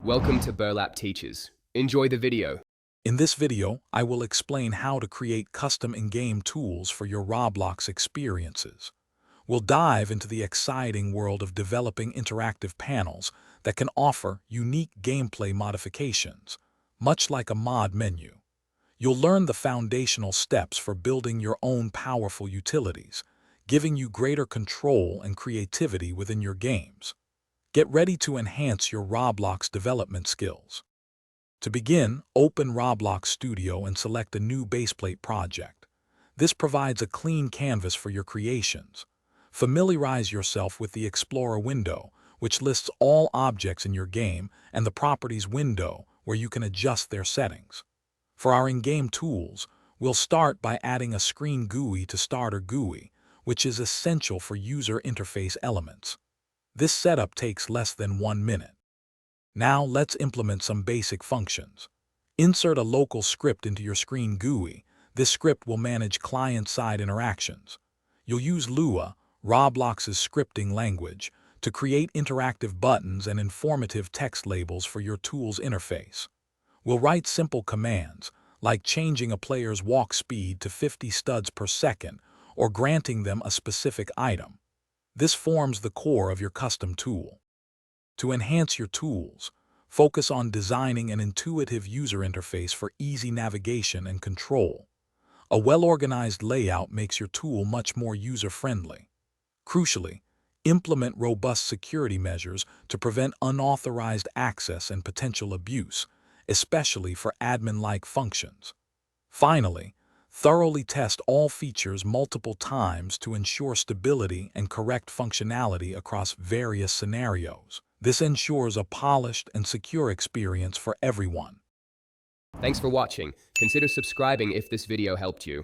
Welcome to Burlap Teachers. Enjoy the video. In this video, I will explain how to create custom in-game tools for your Roblox experiences. We'll dive into the exciting world of developing interactive panels that can offer unique gameplay modifications, much like a mod menu. You'll learn the foundational steps for building your own powerful utilities, giving you greater control and creativity within your games. Get ready to enhance your Roblox development skills. To begin, open Roblox Studio and select a new baseplate project. This provides a clean canvas for your creations. Familiarize yourself with the Explorer window, which lists all objects in your game, and the Properties window, where you can adjust their settings. For our in-game tools, we'll start by adding a Screen GUI to Starter GUI, which is essential for user interface elements. This setup takes less than 1 minute. Now let's implement some basic functions. Insert a local script into your Screen GUI. This script will manage client-side interactions. You'll use Lua, Roblox's scripting language, to create interactive buttons and informative text labels for your tool's interface. We'll write simple commands, like changing a player's walk speed to 50 studs per second or granting them a specific item. This forms the core of your custom tool. To enhance your tools, focus on designing an intuitive user interface for easy navigation and control. A well-organized layout makes your tool much more user-friendly. Crucially, implement robust security measures to prevent unauthorized access and potential abuse, especially for admin-like functions. Finally, thoroughly test all features multiple times to ensure stability and correct functionality across various scenarios. This ensures a polished and secure experience for everyone. Thanks for watching. Consider subscribing if this video helped you.